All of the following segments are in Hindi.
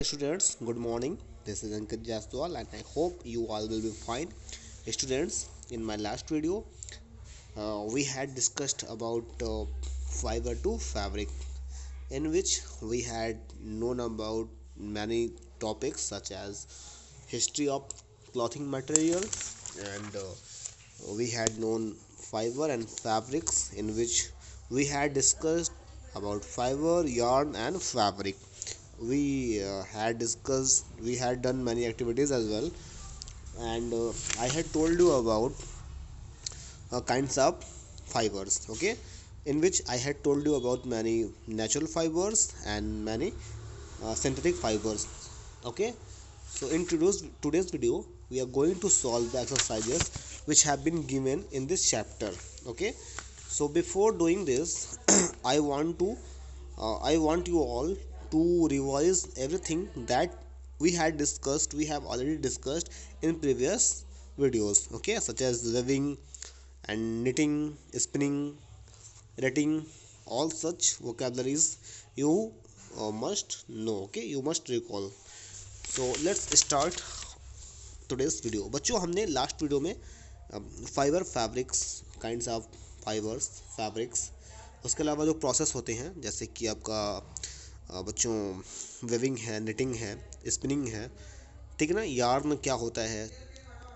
Students, good morning. This is Ankit Jaswal and I hope you all will be fine. Students, in my last video, we had discussed about fiber to fabric, in which we had known about many topics such as history of clothing materials, and we had known fiber and fabrics, in which we had discussed about fiber, yarn, and fabric. We had done many activities as well, and I had told you about kinds of fibers, okay, in which I had told you about many natural fibers and many synthetic fibers, okay. So in today's video we are going to solve the exercises which have been given in this chapter, okay. So before doing this I want you all to revise everything that we have already discussed in previous videos, okay, such as weaving and knitting, spinning, writing, all such vocabularies you must know, okay, you must recall. So let's start today's video. बच्चों, हमने लास्ट वीडियो में fibre fabrics, kinds of fibres fabrics, उसके अलावा जो प्रोसेस होते हैं जैसे कि आपका बच्चों वेविंग है, निटिंग है, स्पिनिंग है, ठीक है ना, यार्न क्या होता है,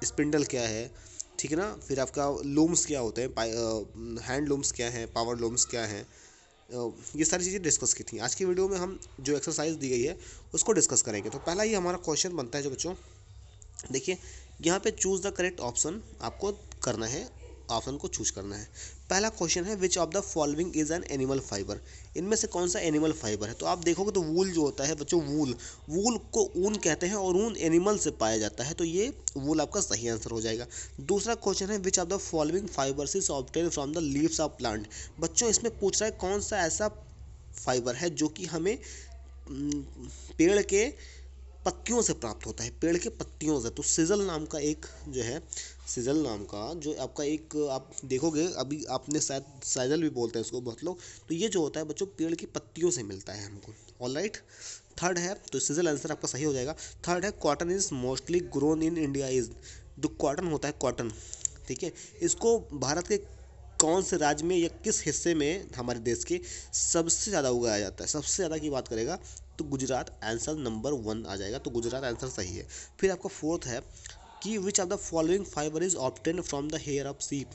स्पिंडल क्या है, ठीक है ना, फिर आपका लूम्स क्या होते हैं, हैंड लूम्स क्या है, पावर लूम्स क्या है, ये सारी चीज़ें डिस्कस की थी। आज की वीडियो में हम जो एक्सरसाइज दी गई है उसको डिस्कस करेंगे। तो पहला ही हमारा क्वेश्चन बनता है जो बच्चों, देखिए यहाँ पे चूज़ द करेक्ट ऑप्शन आपको करना है, ऑप्शन को चूज करना है। पहला क्वेश्चन है विच of the following is an animal fibre, इनमें से कौन सा एनिमल फाइबर है। तो आप देखोगे तो वूल जो होता है बच्चों, वूल को ऊन कहते हैं और ऊन एनिमल से पाया जाता है, तो ये वूल आपका सही आंसर हो जाएगा। दूसरा क्वेश्चन है विच of the following fibres is obtain from the leaves of plant. बच्चों इसमें पूछ रहा है कौन सा ऐसा फाइबर है जो कि हमें पेड़ के पत्तियों से प्राप्त होता है, पेड़ के पत्तियों से। तो सिजल नाम का एक जो है, सिजल नाम का जो आपका एक, आप देखोगे अभी आपने शायद साइजल भी बोलते हैं इसको बहुत लोग, तो ये जो होता है बच्चों पेड़ की पत्तियों से मिलता है हमको। ऑलराइट, थर्ड है, तो सिजल आंसर आपका सही हो जाएगा। थर्ड है cotton is mostly grown in India is, जो कॉटन होता है कॉटन, ठीक है, इसको भारत के कौन से राज्य में या किस हिस्से में हमारे देश के सबसे ज़्यादा उगाया जाता है। सबसे ज़्यादा की बात करेगा तो गुजरात आंसर नंबर 1 आ जाएगा, तो गुजरात आंसर सही है। फिर आपका फोर्थ है कि which of the following fibre is obtain from the hair of sheep,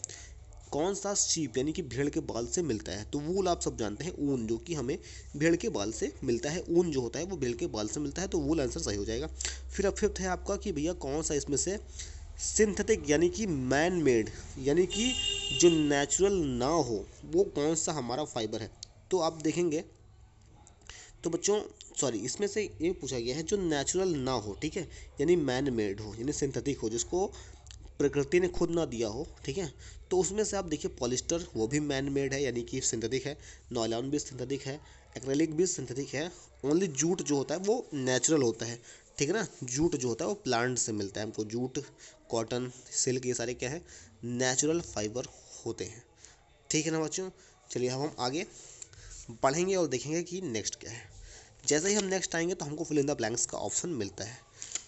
कौन सा शीप यानी कि भेड़ के बाल से मिलता है। तो वूल आप सब जानते हैं, ऊन जो कि हमें भेड़ के बाल से मिलता है, ऊन जो होता है वो भेड़ के बाल से मिलता है, तो वूल आंसर सही हो जाएगा। फिर अब फिफ्थ है आपका कि भैया कौन सा इसमें से सिंथेटिक यानी कि मैन मेड यानी कि जो नेचुरल ना हो वो कौन सा हमारा फाइबर है। तो आप देखेंगे तो बच्चों, सॉरी, इसमें से ये पूछा गया है जो नेचुरल ना हो, ठीक है, यानी मैन मेड हो यानी सिंथेटिक हो, जिसको प्रकृति ने खुद ना दिया हो, ठीक है। तो उसमें से आप देखिए पॉलिस्टर, वो भी मैन मेड है यानी कि सिंथेटिक है, नॉयलॉन भी सिंथेटिक है, एक्रेलिक भी सिंथेटिक है। ओनली जूट जो होता है वो नेचुरल होता है, ठीक है ना, जूट जो होता है वो प्लांट से मिलता है हमको। जूट, कॉटन, सिल्क, ये सारे क्या है, नेचुरल फाइबर होते हैं, ठीक है ना बच्चों। चलिए अब हम आगे पढ़ेंगे और देखेंगे कि नेक्स्ट क्या है। जैसे ही हम नेक्स्ट आएंगे तो हमको फिल इन द ब्लैंक्स का ऑप्शन मिलता है।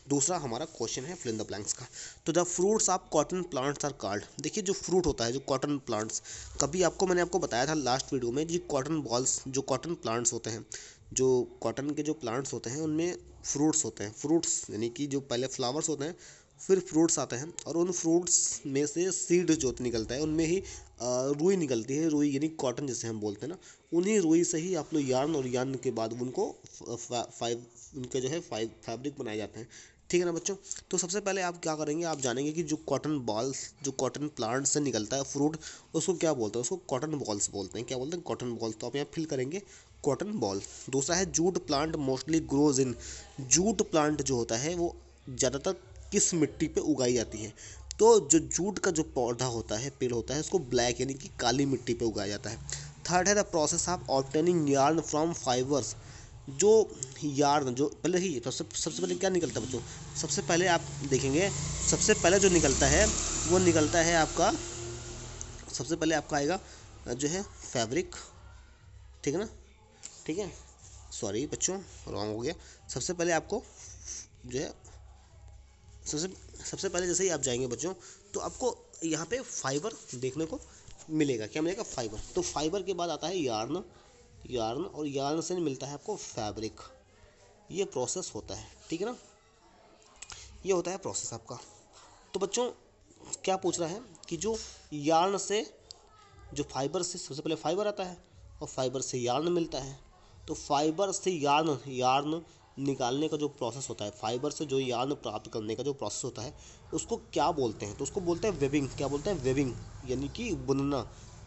दूसरा हमारा क्वेश्चन है फिल इन द ब्लैंक्स का। तो the fruits of cotton plants are called, देखिए जो फ्रूट होता है, जो कॉटन प्लांट्स, कभी मैंने आपको बताया था लास्ट वीडियो में, जी कॉटन बॉल्स, जो कॉटन प्लांट्स होते हैं, जो कॉटन के जो प्लांट्स होते हैं उनमें फ्रूट्स होते हैं। फ्रूट्स यानी कि जो पहले फ्लावर्स होते हैं फिर फ्रूट्स आते हैं, और उन फ्रूट्स में से सीड जो निकलता है उनमें ही रुई निकलती है। रुई यानी कॉटन जिसे हम बोलते हैं ना, उन्हीं रुई से ही आप लोग यार्न, और यार्न के बाद उनको उनके जो है फैब्रिक बनाए जाते हैं, ठीक है ना बच्चों। तो सबसे पहले आप क्या करेंगे, आप जानेंगे कि जो कॉटन बॉल्स, जो कॉटन प्लांट से निकलता है फ्रूट, उसको क्या बोलते हैं, उसको कॉटन बॉल्स बोलते हैं। क्या बोलते हैं, कॉटन बॉल्स। तो आप यहाँ फिल करेंगे कॉटन बॉल। दूसरा है jute plant mostly grows in, jute plant जो होता है वो ज़्यादातर किस मिट्टी पे उगाई जाती है। तो जो जूट का जो पौधा होता है, पेड़ होता है, उसको ब्लैक यानी कि काली मिट्टी पे उगाया जाता है। थर्ड है the process of obtaining yarn from fibres, जो यार्न जो पहले ही सबसे पहले क्या निकलता है बच्चों, सबसे पहले आप देखेंगे सबसे पहले जो निकलता है वो निकलता है आपका, सबसे पहले आपका आएगा जो है फैब्रिक, ठीक है ना, ठीक है, सॉरी बच्चों रॉन्ग हो गया, सबसे पहले आपको जो है सबसे सबसे पहले जैसे ही आप जाएंगे बच्चों, तो आपको यहाँ पे फाइबर देखने को मिलेगा। क्या मिलेगा? फाइबर। तो फाइबर के बाद आता है यार्न, यार्न और यार्न से मिलता है आपको फैब्रिक। ये प्रोसेस होता है, ठीक है ना, ये होता है प्रोसेस आपका। तो बच्चों क्या पूछ रहा है कि जो यार्न से, जो फाइबर से सबसे पहले फाइबर आता है और फाइबर से यार्न मिलता है। तो फाइबर से यार्न, यार्न निकालने का जो प्रोसेस होता है, फाइबर से जो यार्न प्राप्त करने का जो प्रोसेस होता है, उसको क्या बोलते हैं? तो उसको बोलते हैं वेविंग। क्या बोलते हैं? वेविंग, यानी कि बुनना,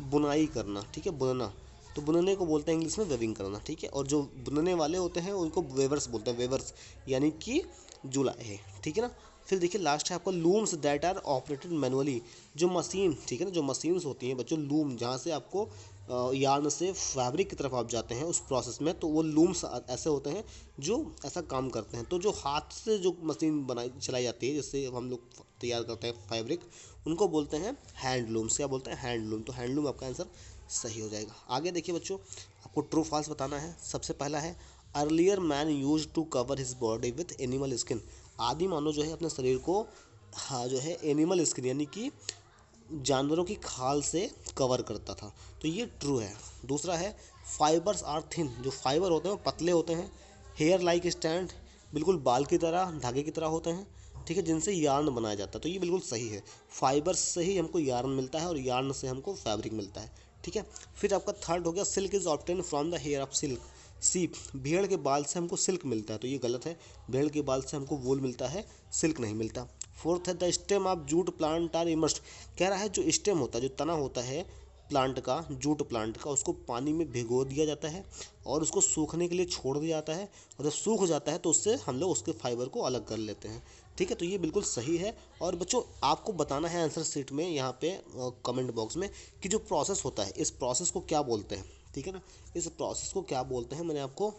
बुनाई करना, ठीक है, बुनना। तो बुनने को बोलते हैं इंग्लिश में वेविंग करना, ठीक है। और जो बुनने वाले होते हैं उनको वेवर्स बोलते हैं, वेवर्स, यानी कि जुलाई, ठीक है ना। फिर देखिए लास्ट है आपका looms that are operated manually. जो मशीन, ठीक है ना, जो मशीन्स होती हैं बच्चों, लूम, जहाँ से आपको यार्न से फैब्रिक की तरफ आप जाते हैं उस प्रोसेस में, तो वो लूम्स ऐसे होते हैं जो ऐसा काम करते हैं। तो जो हाथ से जो मशीन बनाई चलाई जाती है, जिससे हम लोग तैयार करते हैं फैब्रिक, उनको बोलते हैं हैंडलूम्स। क्या बोलते हैं? हैंडलूम। तो हैंडलूम आपका आंसर सही हो जाएगा। आगे देखिए बच्चों, आपको ट्रू फॉल्स बताना है। सबसे पहला है earlier man use to cover his body with animal skin. आदि मानव जो है अपने शरीर को, हाँ, जो है एनिमल स्किन यानी कि जानवरों की खाल से कवर करता था। तो ये ट्रू है। दूसरा है फाइबर्स आर थिन। जो फाइबर होते हैं वो पतले होते हैं। हेयर लाइक स्टैंड, बिल्कुल बाल की तरह, धागे की तरह होते हैं, ठीक है, जिनसे यार्न बनाया जाता है। तो ये बिल्कुल सही है। फाइबर्स से ही हमको यार्न मिलता है और यार्न से हमको फैब्रिक मिलता है, ठीक है। फिर आपका थर्ड हो गया silk is obtain from the hair of silk sheep. भेड़ के बाल से हमको सिल्क मिलता है। तो ये गलत है। भेड़ के बाल से हमको वूल मिलता है, सिल्क नहीं मिलता। फोर्थ है the stem of jute plant are immersed. कह रहा है जो स्टेम होता है, जो तना होता है प्लांट का, जूट प्लांट का, उसको पानी में भिगो दिया जाता है और उसको सूखने के लिए छोड़ दिया जाता है। और जब सूख जाता है तो उससे हम लोग उसके फाइबर को अलग कर लेते हैं, ठीक है। तो ये बिल्कुल सही है। और बच्चों आपको बताना है आंसर शीट में, यहाँ पे कमेंट बॉक्स में, कि जो प्रोसेस होता है इस प्रोसेस को क्या बोलते हैं, ठीक है ना। इस प्रोसेस को क्या बोलते हैं मैंने आपको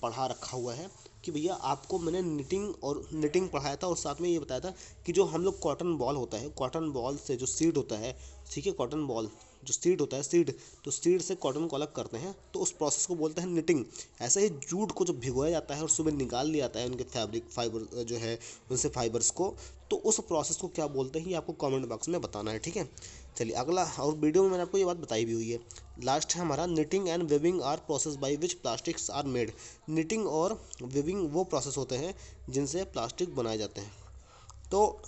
पढ़ा रखा हुआ है कि भैया, आपको मैंने निटिंग पढ़ाया था और साथ में ये बताया था कि जो हम लोग कॉटन बॉल होता है, कॉटन बॉल से जो सीड होता है, ठीक है, कॉटन बॉल जो सीड होता है, सीड, तो सीड से कॉटन को अलग करते हैं, तो उस प्रोसेस को बोलते हैं निटिंग। ऐसे ही जूट को जो भिगोया जाता है और सुबह निकाल लिया जाता है उनके फैब्रिक फाइबर जो है, उनसे फाइबर्स को, तो उस प्रोसेस को क्या बोलते हैं ये आपको कमेंट बॉक्स में बताना है, ठीक है। चलिए अगला, और वीडियो में मैंने आपको ये बात बताई भी हुई है। लास्ट है हमारा knitting and weaving are process by which plastics are made. Knitting और वेविंग वो प्रोसेस होते हैं जिनसे प्लास्टिक बनाए जाते हैं। तो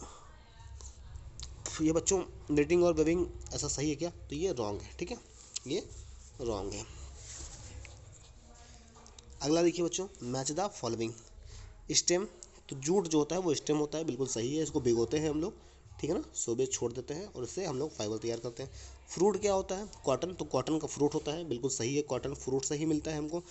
ये बच्चों निटिंग और वेविंग ऐसा सही है क्या? तो ये रॉन्ग है, ठीक है, ये रॉन्ग है। अगला देखिए बच्चों, मैच द फॉलोइंग। स्टेम, तो जूट जो होता है वो स्टेम होता है, बिल्कुल सही है। इसको भिगोते हैं हम लोग, ठीक है ना, सुबह छोड़ देते हैं और इससे हम लोग फाइबर तैयार करते हैं। फ्रूट क्या होता है? कॉटन, तो कॉटन का फ्रूट होता है, बिल्कुल सही है, कॉटन फ्रूट से ही मिलता है हमको।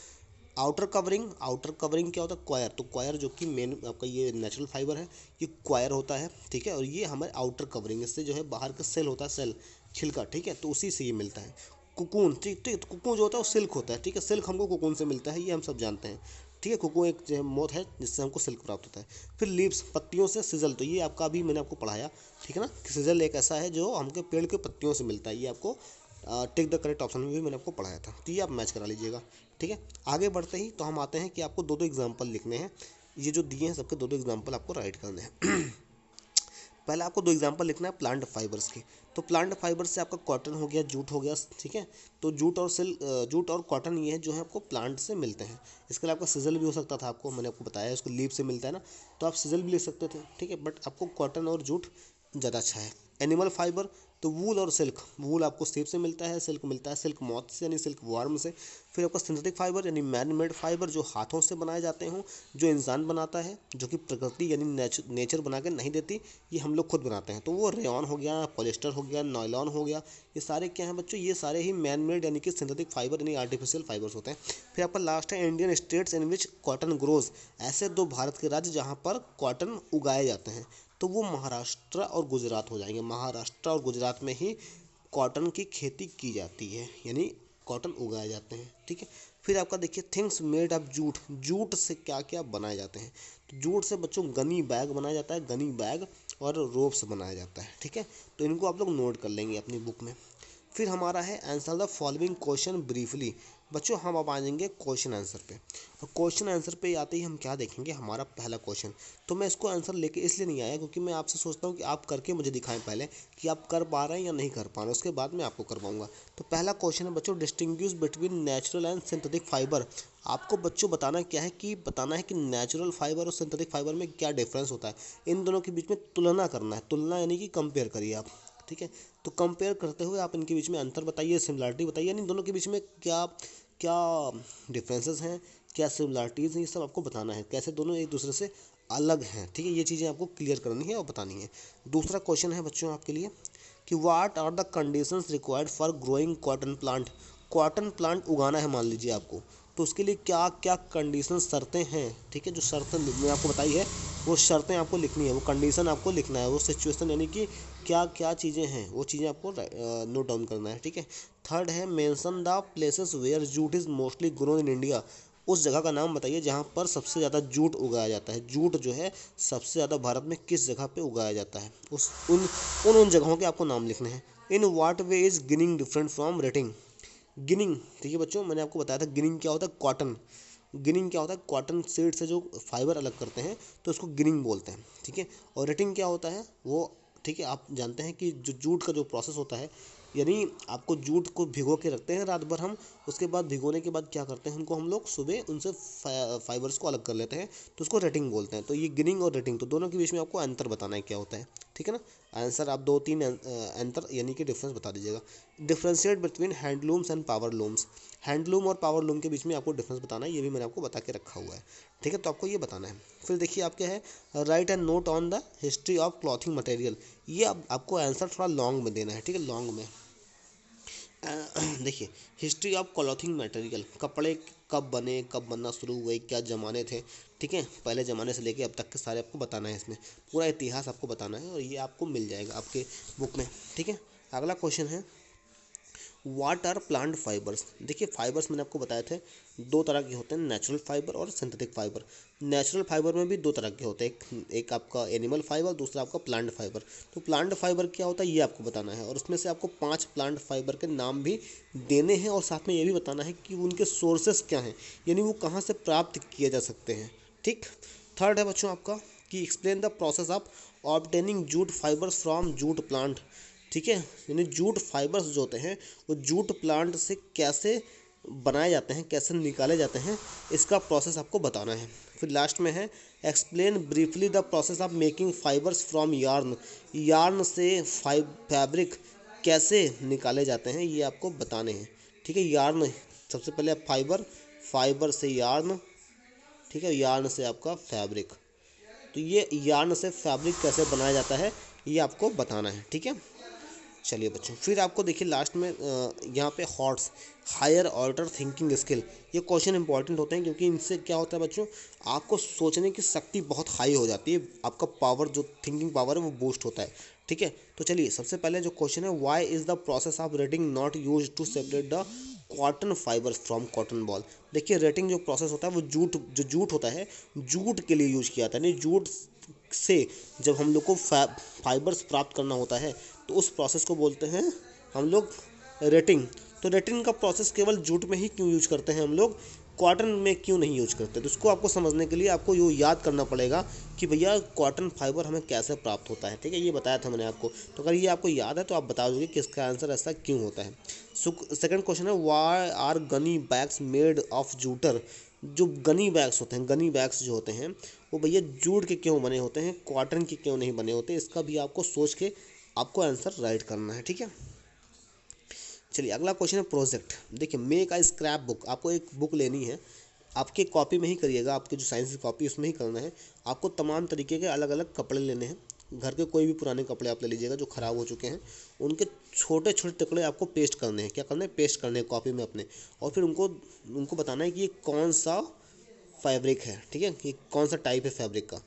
आउटर कवरिंग, आउटर कवरिंग क्या होता है? क्वायर, तो क्वायर जो कि मेन आपका ये नेचुरल फाइबर है, ये क्वायर होता है, ठीक है। और ये हमारे आउटर कवरिंग, इससे जो है बाहर का सेल होता है, सेल, छिलका, ठीक है, तो उसी से ये मिलता है। कुकून, ठीक ठीक, कुकून जो होता है वो सिल्क होता है, ठीक है, सिल्क हमको कुकून से मिलता है, ये हम सब जानते हैं, ठीक है। कुकून एक जो है मोथ है जिससे हमको सिल्क प्राप्त होता है। फिर लीव्स, पत्तियों से। सिजल, तो ये आपका अभी मैंने आपको पढ़ाया, ठीक है ना, कि सिजल एक ऐसा है जो हमके पेड़ के पत्तियों से मिलता है। ये आपको टिक द करेक्ट ऑप्शन में भी मैंने आपको पढ़ाया था, तो ये आप मैच करा लीजिएगा, ठीक है। आगे बढ़ते ही तो हम आते हैं कि आपको दो दो एग्जाम्पल लिखने हैं। ये जो दिए हैं सबके दो दो एग्जाम्पल आपको राइट करने हैं। पहले आपको दो एग्जांपल लिखना है प्लांट फाइबर्स के। तो प्लांट फाइबर से आपका कॉटन हो गया, जूट हो गया, ठीक है। तो जूट और कॉटन ये है जो है आपको प्लांट से मिलते हैं। इसके लिए आपका सिजल भी हो सकता था, आपको मैंने आपको बताया इसको लीफ से मिलता है ना, तो आप सिजल भी ले सकते थे, ठीक है, बट आपको कॉटन और जूट ज़्यादा अच्छा है। एनिमल फाइबर, तो वूल और सिल्क। वूल आपको सेब से मिलता है, सिल्क मिलता है सिल्क मॉथ से यानी सिल्क वार्म से। फिर आपका सिंथेटिक फाइबर यानी मैन मेड फाइबर, जो हाथों से बनाए जाते हों, जो इंसान बनाता है, जो कि प्रकृति यानी नेचर बना के नहीं देती, ये हम लोग खुद बनाते हैं। तो वो रेयॉन हो गया, पॉलिस्टर हो गया, नायलॉन हो गया, ये सारे क्या हैं बच्चों? ये सारे ही मैन मेड यानी कि सिंथेटिक फाइबर यानी आर्टिफिशियल फाइबर्स होते हैं। फिर आपका लास्ट है Indian states in which cotton grows. ऐसे दो भारत के राज्य जहाँ पर कॉटन उगाए जाते हैं, तो वो महाराष्ट्र और गुजरात हो जाएंगे। महाराष्ट्र और गुजरात में ही कॉटन की खेती की जाती है, यानी कॉटन उगाए जाते हैं, ठीक है। फिर आपका देखिए things made of jute. Jute से क्या क्या बनाए जाते हैं? तो जूट से बच्चों गनी बैग बनाया जाता है, गनी बैग, और रोप्स बनाया जाता है, ठीक है। तो इनको आप लोग नोट कर लेंगे अपनी बुक में। फिर हमारा है answer the following question briefly. बच्चों हम अब आ जाएंगे क्वेश्चन आंसर पे। और क्वेश्चन आंसर पे आते ही हम क्या देखेंगे, हमारा पहला क्वेश्चन। तो मैं इसको आंसर लेके इसलिए नहीं आया क्योंकि मैं आपसे सोचता हूँ कि आप करके मुझे दिखाएं पहले कि आप कर पा रहे हैं या नहीं कर पा रहे हैं, उसके बाद मैं आपको करवाऊंगा। तो पहला क्वेश्चन है बच्चों, distinguish between natural and synthetic fibre. आपको बच्चों बताना क्या है कि बताना है कि नेचुरल फाइबर और सिंथेटिक फाइबर में क्या डिफरेंस होता है, इन दोनों के बीच में तुलना करना है। तुलना यानी कि कंपेयर करिए आप, ठीक है। तो कंपेयर करते हुए आप इनके बीच में अंतर बताइए, सिमिलरिटी बताइए, यानी इन दोनों के बीच में क्या क्या डिफरेंसेस हैं, क्या सिमिलरिटीज़ हैं, ये सब आपको बताना है, कैसे दोनों एक दूसरे से अलग हैं, ठीक है। ये चीज़ें आपको क्लियर करनी है और बतानी है। दूसरा क्वेश्चन है बच्चों आपके लिए कि what are the conditions required for growing cotton plant. Cotton plant उगाना है मान लीजिए आपको, तो उसके लिए क्या क्या कंडीशन शर्तें हैं, ठीक है। जो शर्तें मैंने आपको बताई है वो शर्तें आपको लिखनी है, वो कंडीशन आपको लिखना है, वो सिचुएशन यानी कि क्या क्या चीज़ें हैं वो चीज़ें आपको नोट डाउन करना है, ठीक है। थर्ड है mention the places where jute is mostly grown in India. उस जगह का नाम बताइए जहाँ पर सबसे ज़्यादा जूट उगाया जाता है। जूट जो है सबसे ज़्यादा भारत में किस जगह पे उगाया जाता है, उस उन जगहों के आपको नाम लिखने हैं। In what way is ginning different from rating. Ginning, ठीक है बच्चों, मैंने आपको बताया था गिनिंग क्या होता है, कॉटन। गिनिंग क्या होता है, कॉटन सीड से जो फाइबर अलग करते हैं तो उसको गिनिंग बोलते हैं, ठीक है। और रेटिंग क्या होता है वो, ठीक है, आप जानते हैं कि जो जूट का जो प्रोसेस होता है, यानी आपको जूट को भिगो के रखते हैं रात भर हम, उसके बाद भिगोने के बाद क्या करते हैं उनको हम लोग सुबह उनसे फाइबर्स को अलग कर लेते हैं, तो उसको रेटिंग बोलते हैं। तो ये गिनिंग और रेटिंग, तो दोनों के बीच में आपको अंतर बताना है क्या होता है, ठीक है ना। आंसर आप दो तीन अंतर यानी कि डिफरेंस बता दीजिएगा। Differentiate between handlooms and power looms. Handloom और पावर लूम के बीच में आपको डिफरेंस बताना है, ये भी मैंने आपको बता के रखा हुआ है, ठीक है। तो आपको ये बताना है। फिर देखिए आप क्या है, right and note on the history of clothing material. ये आपको आंसर थोड़ा लॉन्ग में देना है, ठीक है, लॉन्ग में। देखिए, हिस्ट्री ऑफ क्लॉथिंग मटेरियल, कपड़े कब बने, कब बनना शुरू हुए, क्या ज़माने थे, ठीक है, पहले ज़माने से लेके अब तक के सारे आपको बताना है, इसमें पूरा इतिहास आपको बताना है और ये आपको मिल जाएगा आपके बुक में, ठीक है। अगला क्वेश्चन है वाट आर प्लांट फाइबर्स। देखिए फाइबर्स मैंने आपको बताए थे दो तरह के होते हैं, नेचुरल फाइबर और सिंथेटिक फाइबर। नेचुरल फाइबर में भी दो तरह के होते हैं, एक आपका एनिमल फाइबर, दूसरा आपका प्लांट फाइबर। तो प्लांट फाइबर क्या होता है ये आपको बताना है और उसमें से आपको 5 प्लांट फाइबर के नाम भी देने हैं और साथ में ये भी बताना है कि उनके सोर्सेस क्या हैं, यानी वो कहाँ से प्राप्त किए जा सकते हैं, ठीक। थर्ड है बच्चों आपका कि explain the process of obtaining jute fibres from jute plant, ठीक है। यानी जूट फाइबर्स जो होते हैं वो जूट प्लांट से कैसे बनाए जाते हैं, कैसे निकाले जाते हैं, इसका प्रोसेस आपको बताना है। फिर लास्ट में है explain briefly the process of making fibres from yarn. Yarn से फैब्रिक कैसे निकाले जाते हैं ये आपको बताने हैं, ठीक है। यार्न सबसे पहले आप फाइबर, फाइबर से यार्न, ठीक है, यार्न से आपका फैब्रिक। तो ये यार्न से फैब्रिक कैसे बनाया जाता है ये आपको बताना है, ठीक है। चलिए बच्चों, फिर आपको देखिए लास्ट में यहाँ पे HOTS, higher order thinking skill. ये क्वेश्चन इंपॉर्टेंट होते हैं क्योंकि इनसे क्या होता है बच्चों, आपको सोचने की शक्ति बहुत हाई हो जाती है, आपका पावर जो थिंकिंग पावर है वो बूस्ट होता है, ठीक है। तो चलिए सबसे पहले जो क्वेश्चन है, why is the process of retting not use to separate the cotton fibre from cotton ball. देखिए रेटिंग जो प्रोसेस होता है वो जूट होता है, जूट के लिए यूज किया जाता है। नहीं, जूट से जब हम लोग को फाइबर्स प्राप्त करना होता है तो उस प्रोसेस को बोलते हैं हम लोग रेटिंग। तो रेटिंग का प्रोसेस केवल जूट में ही क्यों यूज करते हैं हम लोग, कॉटन में क्यों नहीं यूज करते। तो इसको आपको समझने के लिए आपको ये याद करना पड़ेगा कि भैया कॉटन फाइबर हमें कैसे प्राप्त होता है, ठीक है, ये बताया था मैंने आपको। तो अगर ये आपको याद है तो आप बता दोगे कि इसका आंसर ऐसा क्यों होता है। सेकंड क्वेश्चन है why are gunny bags made of jute. जो गनी बैग्स होते हैं, गनी बैग्स जो होते हैं वो भैया जूट के क्यों बने होते हैं, कॉटन के क्यों नहीं बने होते, इसका भी आपको सोच के आपको आंसर राइट करना है, ठीक है। चलिए अगला क्वेश्चन है प्रोजेक्ट। देखिए मेक अ स्क्रैप बुक, आपको एक बुक लेनी है, आपके कॉपी में ही करिएगा, आपकी जो साइंस की कॉपी उसमें ही करना है। आपको तमाम तरीके के अलग अलग कपड़े लेने हैं, घर के कोई भी पुराने कपड़े आप ले लीजिएगा जो ख़राब हो चुके हैं, उनके छोटे छोटे टुकड़े आपको पेस्ट करने हैं। क्या करना है, पेस्ट करने हैं कॉपी में अपने, और फिर उनको उनको बताना है कि ये कौन सा फैब्रिक है, ठीक है, कि कौन सा टाइप है फैब्रिक का,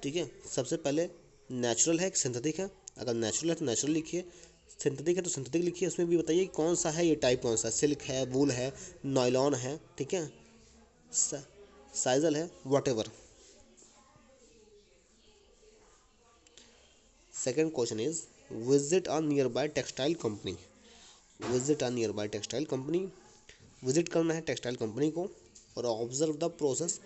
ठीक है। सबसे पहले नेचुरल है कि सिंथेटिक है, अगर नेचुरल है तो नेचुरल लिखिए, सिंथेटिक है तो सिंथेटिक लिखिए, उसमें भी बताइए कौन सा है, ये टाइप कौन सा है, सिल्क है, वूल है, नायलॉन है, ठीक है, साइजल है, whatever. Second question is visit a nearby textile company. Visit a nearby textile company. Visit करना है टेक्सटाइल कंपनी को और observe the process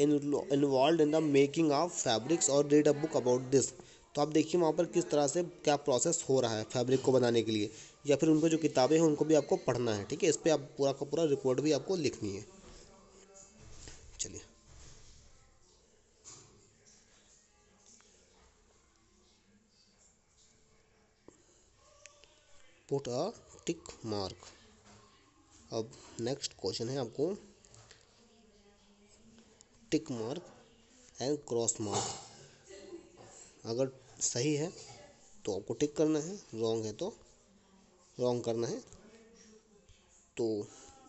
involve in the making of fabrics और read a book about this. तो आप देखिए वहाँ पर किस तरह से क्या प्रोसेस हो रहा है फैब्रिक को बनाने के लिए, या फिर उनको जो किताबें हैं उनको भी आपको पढ़ना है, ठीक है। इस पर आप पूरा का पूरा रिपोर्ट भी आपको लिखनी है। चलिए, पुट अ टिक मार्क। अब नेक्स्ट क्वेश्चन है आपको tick mark and cross mark. अगर सही है तो आपको टिक करना है, रॉन्ग है तो रॉन्ग करना है। तो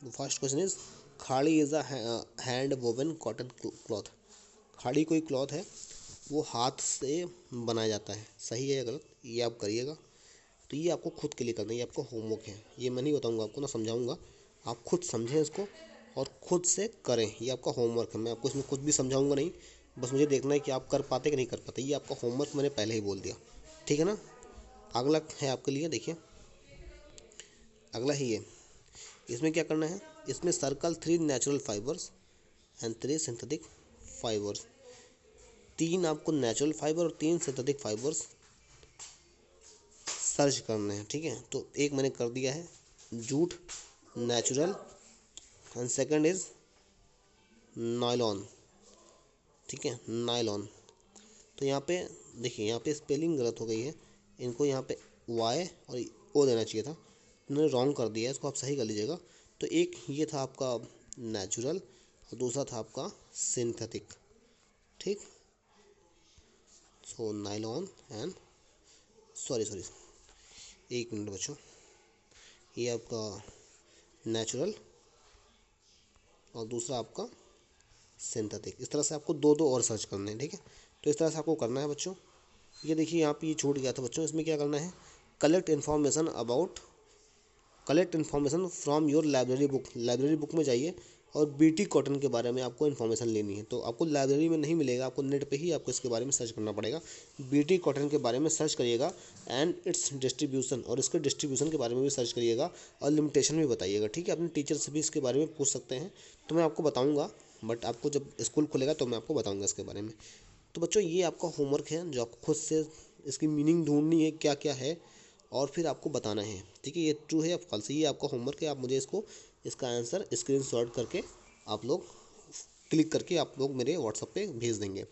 फर्स्ट क्वेश्चन इज खाड़ी is a hand woven cotton cloth. खाड़ी कोई क्लॉथ है, वो हाथ से बनाया जाता है। सही है या गलत, ये आप करिएगा। तो ये आपको खुद के लिए करना है, ये आपका होमवर्क है। ये मैं नहीं बताऊंगा आपको, ना समझाऊंगा, आप खुद समझें इसको और खुद से करें। ये आपका होमवर्क है, मैं आपको इसमें कुछ भी समझाऊंगा नहीं, बस मुझे देखना है कि आप कर पाते कि नहीं कर पाते। ये आपका होमवर्क मैंने पहले ही बोल दिया, ठीक है ना। अगला है आपके लिए, देखिए अगला ही है। इसमें क्या करना है, इसमें circle 3 natural fibres and 3 synthetic fibres. 3 आपको नेचुरल फाइबर और 3 सिंथेटिक फाइबर्स सर्च करने हैं, ठीक है। तो एक मैंने कर दिया है, jute natural and second is nylon, ठीक है, नायलॉन। तो यहाँ पे देखिए, यहाँ पे स्पेलिंग गलत हो गई है, इनको यहाँ पे वाई और ओ देना चाहिए था, इन्होंने रॉन्ग कर दिया है, इसको आप सही कर लीजिएगा। तो एक ये था आपका नेचुरल और दूसरा था आपका सिंथेटिक, ठीक। सो नायलॉन एंड सॉरी एक मिनट बच्चों, ये आपका नेचुरल और दूसरा आपका सिंथेटिक। इस तरह से आपको दो दो और सर्च करने हैं, ठीक है। तो इस तरह से आपको करना है बच्चों। ये देखिए यहाँ पे ये छूट गया था बच्चों, इसमें क्या करना है, collect information from your library book. Library book में जाइए और बीटी कॉटन के बारे में आपको इन्फॉर्मेशन लेनी है। तो आपको लाइब्रेरी में नहीं मिलेगा, आपको नेट पे ही आपको इसके बारे में सर्च करना पड़ेगा। बीटी कॉटन के बारे में सर्च करिएगा एंड इट्स डिस्ट्रीब्यूशन, और इसके डिस्ट्रीब्यूशन के बारे में भी सर्च करिएगा और लिमिटेशन भी बताइएगा, ठीक है। अपने टीचर से भी इसके बारे में पूछ सकते हैं, तो मैं आपको बताऊँगा, बट आपको जब स्कूल खुलेगा तो मैं आपको बताऊँगा इसके बारे में। तो बच्चों ये आपका होमवर्क है, जो आपको खुद से इसकी मीनिंग ढूंढनी है क्या क्या है, और फिर आपको बताना है, ठीक है। ये ट्रू है या फॉल्स है, ये आपका होमवर्क है। आप मुझे इसका आंसर स्क्रीनशॉट करके आप लोग क्लिक करके आप लोग मेरे व्हाट्सएप पे भेज देंगे,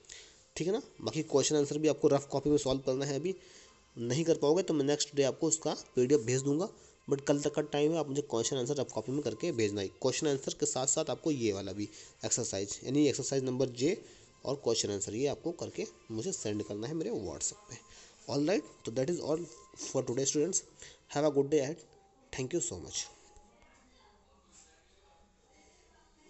ठीक है ना। बाकी क्वेश्चन आंसर भी आपको रफ कॉपी में सॉल्व करना है। अभी नहीं कर पाओगे तो मैं नेक्स्ट डे आपको उसका PDF भेज दूंगा, बट कल तक का टाइम है, आप मुझे क्वेश्चन आंसर रफ कॉपी में करके भेजना है। क्वेश्चन आंसर के साथ साथ आपको ये वाला भी एक्सरसाइज, यानी एक्सरसाइज नंबर J और क्वेश्चन आंसर, ये आपको करके मुझे सेंड करना है मेरे व्हाट्सएप पे। ऑल राइट, तो that is all for today students. Have a good day ahead. Thank you so much.